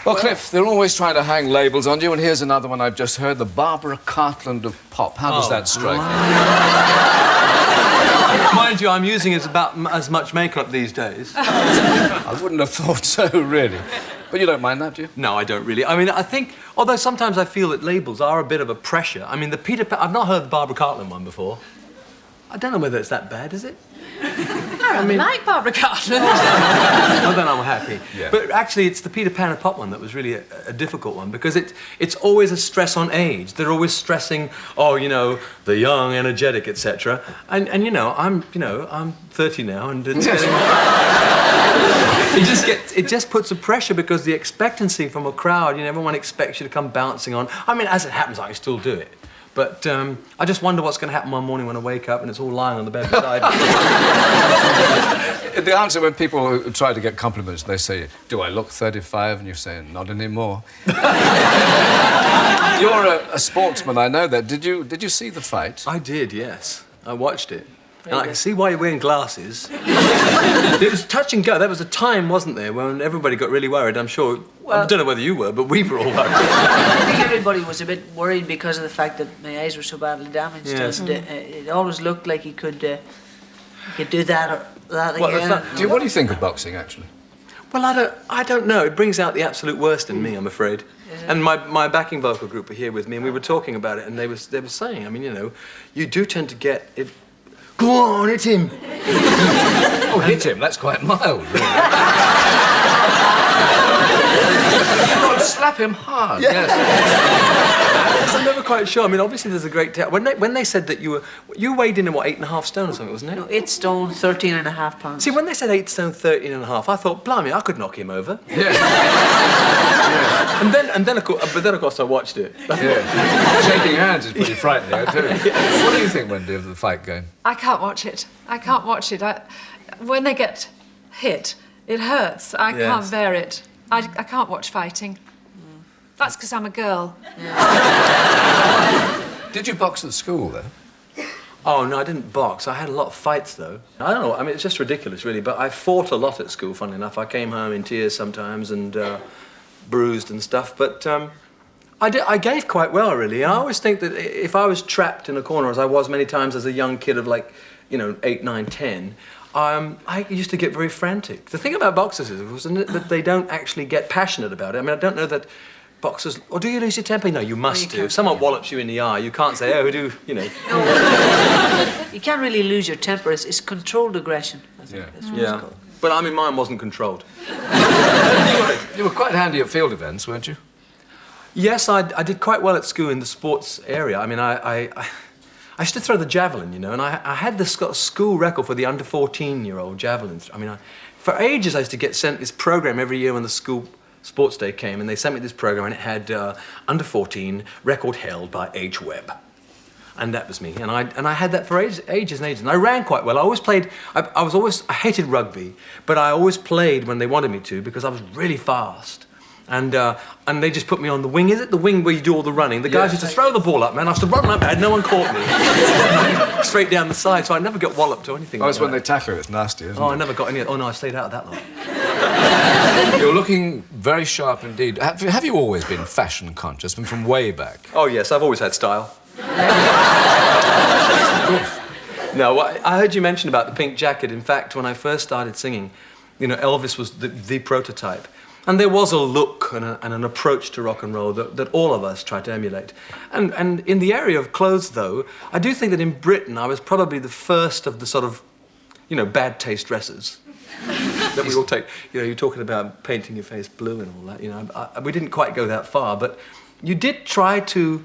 Well, Cliff, they're always trying to hang labels on you, and here's another one I've just heard, the Barbara Cartland of pop. How does that strike you? Mind you, I'm using about as much makeup these days. I wouldn't have thought so, really. But you don't mind that, do you? No, I don't really. I mean, I think, although sometimes I feel that labels are a bit of a pressure. I mean, the Peter Pan... I've not heard the Barbara Cartland one before. I don't know whether it's that bad, is it? I mean, like Barbara Cartland. Well, then I'm happy. Yeah. But actually, it's the Peter Pan and Pop one that was really a difficult one because it's always a stress on age. They're always stressing, oh, you know, the young, energetic, etc. And you know, I'm 30 now, and it's getting... It just puts a pressure because the expectancy from a crowd, you know, everyone expects you to come bouncing on. I mean, as it happens, I still do it. But I just wonder what's going to happen one morning when I wake up and it's all lying on the bed beside me. The answer when people try to get compliments, they say, do I look 35? And you say, not anymore. You're a sportsman, I know that. Did you see the fight? I did, yes. I watched it. And I can see why you're wearing glasses. It was touch and go. There was a time, wasn't there, when everybody got really worried, I'm sure. Well, I don't know whether you were, but we were all worried. I think everybody was a bit worried because of the fact that my eyes were so badly damaged. Yes. And it always looked like he could do that or that Well, again. What do you think of boxing, actually? Well, I don't know. It brings out the absolute worst in me, I'm afraid. And my backing vocal group were here with me, and we were talking about it, and they were saying, I mean, you know, you do tend to get it. Go on, hit him. Oh, hit him? That's quite mild, really. Oh, slap him hard. Yes. I'm never quite sure. I mean, obviously there's a great... When they said that you weighed in at, what, 8.5 stone or something, wasn't it? No, 8 stone, 13.5 pounds. See, when they said 8 stone, 13.5, I thought, blimey, I could knock him over. Yeah. And then, of course, I watched it. Yeah. Shaking hands is pretty frightening, too. What do you think, Wendy, of the fight game? I can't watch it. I can't watch it. When they get hit, it hurts. I can't bear it. I can't watch fighting. That's because I'm a girl. Did you box at school, though? Oh, no, I didn't box. I had a lot of fights, though. I don't know. I mean, it's just ridiculous, really. But I fought a lot at school, funnily enough. I came home in tears sometimes and bruised and stuff. But I gave quite well, really. I always think that if I was trapped in a corner, as I was many times as a young kid of, like, you know, 8, 9, 10, I used to get very frantic. The thing about boxers is that they don't actually get passionate about it. I mean, I don't know that boxers... Or do you lose your temper? No, you must do. If someone wallops you in the eye, you can't say, oh, you know... No. You can't really lose your temper. It's controlled aggression. I think that's what it's called. But, I mean, mine wasn't controlled. You were quite handy at field events, weren't you? Yes, I did quite well at school in the sports area. I mean, I used to throw the javelin, you know, and I had the school record for the under 14-year-old javelin. I mean, for ages I used to get sent this program every year when the school sports day came, and they sent me this program, and it had under 14 record held by H. Webb. And that was me, and I had that for ages and ages, and I ran quite well. I always played. I hated rugby, but I always played when they wanted me to because I was really fast. And they just put me on the wing. Is it the wing where you do all the running? The guys used to throw the ball up, man. I used to run like that. No one caught me. Straight down the side, so I never got walloped or anything. Oh, it's when they tackle you. It's nasty, isn't it? Oh, I never got any. Oh no, I stayed out of that lot. You're looking very sharp indeed. Have you always been fashion conscious, from way back? Oh yes, I've always had style. No, I heard you mention about the pink jacket. In fact, when I first started singing, you know, Elvis was the prototype. And there was a look and an approach to rock and roll that all of us tried to emulate. And in the area of clothes, though, I do think that in Britain I was probably the first of the sort of, you know, bad taste dresses that we all take. You know, you're talking about painting your face blue and all that, you know. We didn't quite go that far, but you did try to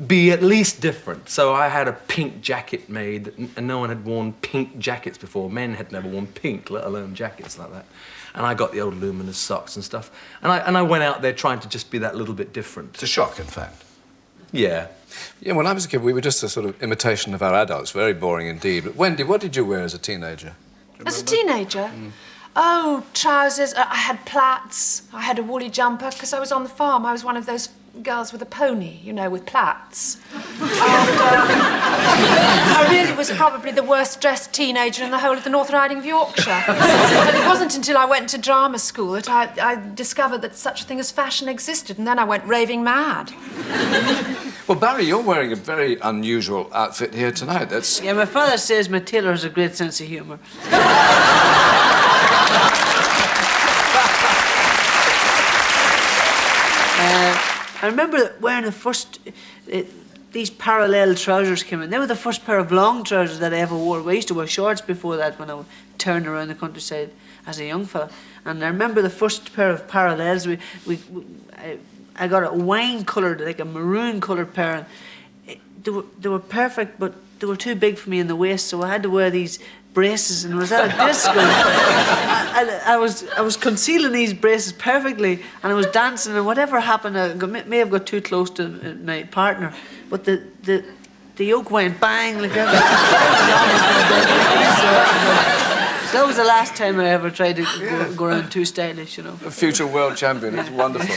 be at least different. So I had a pink jacket made, and no one had worn pink jackets before. Men had never worn pink, let alone jackets like that. And I got the old luminous socks and stuff. And I went out there trying to just be that little bit different. It's a shock, in fact. Yeah. Yeah, when I was a kid, we were just a sort of imitation of our adults. Very boring indeed. But Wendy, what did you wear as a teenager? As a teenager? Oh, trousers. I had plaits. I had a woolly jumper because I was on the farm. I was one of those girls with a pony, you know, with plaits. I really was probably the worst-dressed teenager in the whole of the North Riding of Yorkshire. And it wasn't until I went to drama school that I discovered that such a thing as fashion existed, and then I went raving mad. Well, Barry, you're wearing a very unusual outfit here tonight. That's... Yeah, my father says my tailor has a great sense of humour. I remember wearing the first... these parallel trousers came in. They were the first pair of long trousers that I ever wore. I used to wear shorts before that when I turned around the countryside as a young fella. And I remember the first pair of parallels. I got a wine-coloured, like a maroon-coloured pair. They were perfect, but they were too big for me in the waist, so I had to wear these braces, and I was at a disco. I was concealing these braces perfectly, and I was dancing, and whatever happened, I may have got too close to my partner, but the yoke went bang like that. So that was the last time I ever tried to go around too stylish, you know. A future world champion. It's wonderful.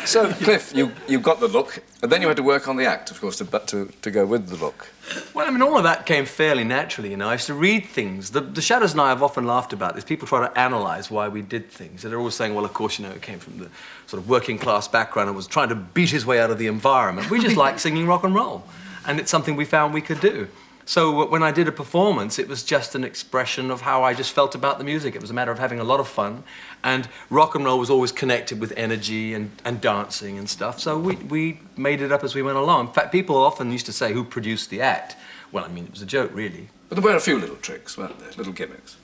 So, Cliff, you got the look, and then you had to work on the act, of course, to go with the look. Well, I mean, all of that came fairly naturally, you know. I used to read things. The Shadows and I have often laughed about this. People try to analyse why we did things. And they're always saying, well, of course, you know, it came from the sort of working-class background and was trying to beat his way out of the environment. We just like singing rock and roll, and it's something we found we could do. So when I did a performance, it was just an expression of how I just felt about the music. It was a matter of having a lot of fun, and rock and roll was always connected with energy and dancing and stuff. So we made it up as we went along. In fact, people often used to say, who produced the act? Well, I mean, it was a joke, really. But there were a few little tricks, weren't there? Little gimmicks.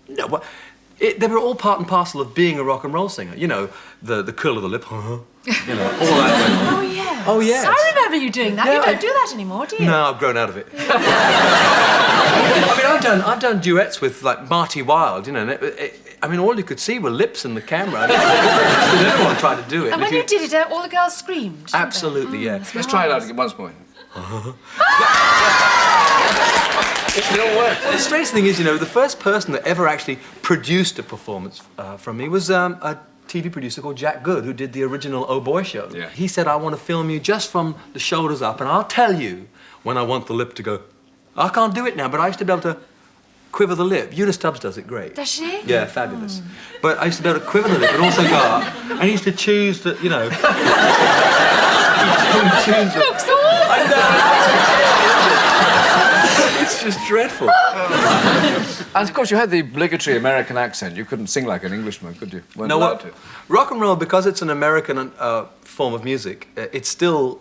No, well, they were all part and parcel of being a rock and roll singer. You know, the curl of the lip, you know, all that. Oh, yeah. Oh, yes. I remember you doing that. Yeah, You don't do that anymore, do you? No, I've grown out of it. I mean, I've done duets with, like, Marty Wilde, you know, and I mean, all you could see were lips in the camera. Everyone tried to do it. And when you did it, all the girls screamed. Absolutely, yeah. Let's try it out again once more. It still works. The strange thing is, you know, the first person that ever actually produced a performance from me was a TV producer called Jack Good, who did the original Oh Boy show. Yeah. He said, I want to film you just from the shoulders up, and I'll tell you when I want the lip to go. I can't do it now, but I used to be able to quiver the lip. Una Stubbs does it great. Does she? Yeah, fabulous. But I used to be able to quiver the lip and also go up, and he used to choose the, you know... Looks awful. It's just dreadful. And, of course, you had the obligatory American accent. You couldn't sing like an Englishman, could you? Weren't allowed to. Rock and roll, because it's an American form of music, it's still...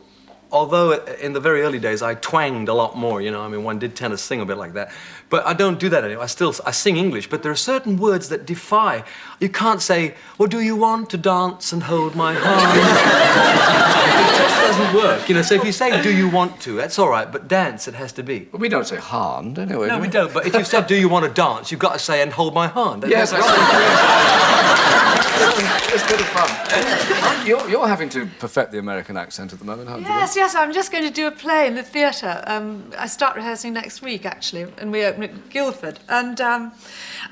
Although in the very early days I twanged a lot more, you know, I mean, one did tend to sing a bit like that. But I don't do that anymore. I sing English, but there are certain words that defy. You can't say, well, do you want to dance and hold my hand? It just doesn't work, you know. So if you say, do you want to, that's all right, but dance, it has to be. Well, we don't say hand, anyway. No, we don't, but if you said, do you want to dance, you've got to say, and hold my hand. Yes, I see. It's a bit of fun. You're having to perfect the American accent at the moment, aren't you? Yes, I'm just going to do a play in the theatre. I start rehearsing next week, actually, and we open at Guildford. And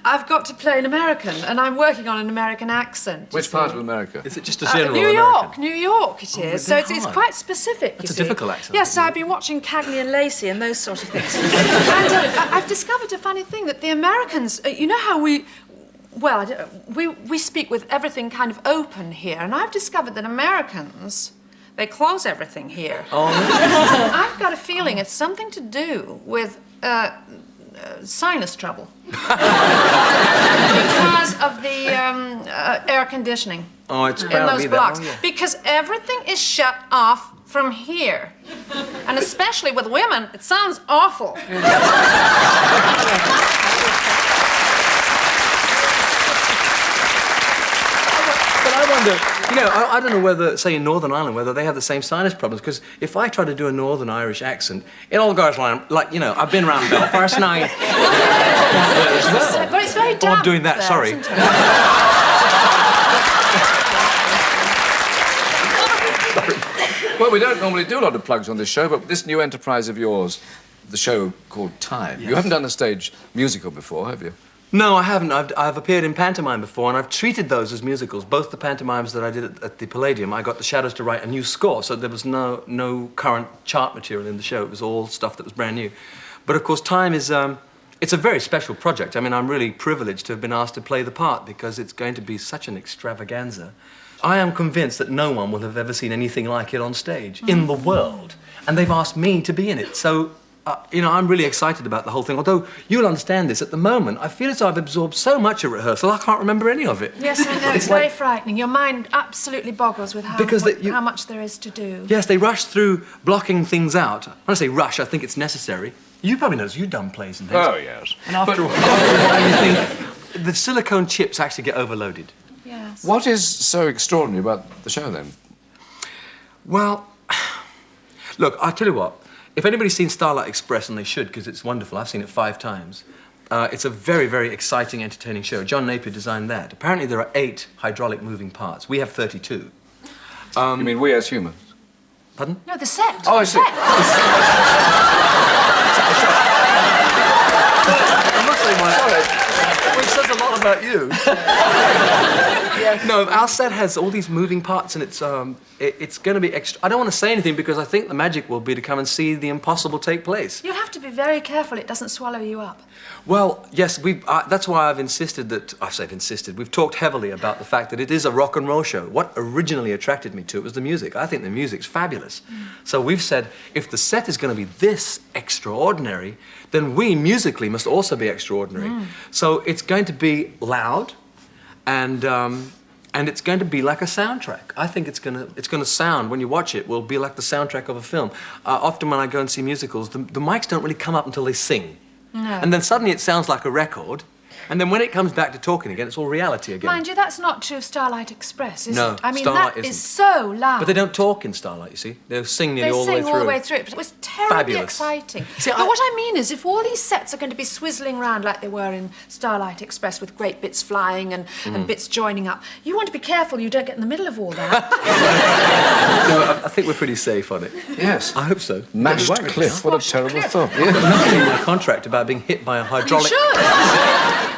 I've got to play an American, and I'm working on an American accent. Which part of America? Is it just a general New American? York it is. So it's quite specific, That's you a see. difficult accent. Yes, so I've been watching Cagney and Lacey and those sort of things. And I've discovered a funny thing, that the Americans, you know how we speak with everything kind of open here, and I've discovered that Americans, they close everything here. Oh. I've got a feeling it's something to do with sinus trouble. Because of the air conditioning. Oh, it's in apparently those that. blocks. Oh, yeah. Because everything is shut off from here. And especially with women, it sounds awful. But I wonder, you know, I don't know whether, say in Northern Ireland, whether they have the same sinus problems, because if I try to do a Northern Irish accent, it all goes like, you know, I've been around Belfast now. As well. But it's very damp. Oh, I'm doing that, there, sorry. isn't it? Well, we don't normally do a lot of plugs on this show, but this new enterprise of yours, the show called Time, you haven't done a stage musical before, have you? No, I haven't. I've appeared in pantomime before, and I've treated those as musicals. Both the pantomimes that I did at the Palladium, I got the Shadows to write a new score, so there was no current chart material in the show. It was all stuff that was brand new. But of course, Time is it's a very special project. I mean, I'm really privileged to have been asked to play the part because it's going to be such an extravaganza. I am convinced that no one will have ever seen anything like it on stage in the world, and they've asked me to be in it. So. You know, I'm really excited about the whole thing. Although you'll understand this, at the moment, I feel as though I've absorbed so much at rehearsal, I can't remember any of it. Yes, I know. It's very frightening. Your mind absolutely boggles with how much there is to do. Yes, they rush through blocking things out. When I say rush, I think it's necessary. You probably notice you've done plays and things. Oh, yes. And after a while, you think the silicone chips actually get overloaded. Yes. What is so extraordinary about the show, then? Well, look, I'll tell you what. If anybody's seen Starlight Express, and they should, because it's wonderful, I've seen it 5 times, it's a very, very exciting, entertaining show. John Napier designed that. Apparently there are 8 hydraulic moving parts. We have 32. You mean we as humans? Pardon? No, the set. Oh, I see. I must say, which says a lot about you. No, our set has all these moving parts, and it's going to be extra. I don't want to say anything because I think the magic will be to come and see the impossible take place. You'll have to be very careful it doesn't swallow you up. Well, yes, that's why I've insisted that... I've insisted. We've talked heavily about the fact that it is a rock and roll show. What originally attracted me to it was the music. I think the music's fabulous. So we've said, if the set is going to be this extraordinary, then we musically must also be extraordinary. So it's going to be loud, and it's going to be like a soundtrack. I think it's going to sound, when you watch it, will be like the soundtrack of a film. Often when I go and see musicals, the mics don't really come up until they sing. No. And then suddenly it sounds like a record, and then when it comes back to talking again, it's all reality again. Mind you, that's not true of Starlight Express, is No, it? I mean, Starlight that is isn't. so loud. But they don't talk in Starlight, you see. They'll sing nearly all the way through. They sing all the way through it, but it was terribly Fabulous. exciting. See, but what I mean is, if all these sets are going to be swizzling round like they were in Starlight Express with great bits flying and bits joining up, you want to be careful you don't get in the middle of all that. No, I think we're pretty safe on it. Yes. I hope so. Mashed Maybe we cliff. are. What a terrible cliff. thought. Nothing in my contract about being hit by a hydraulic... You should.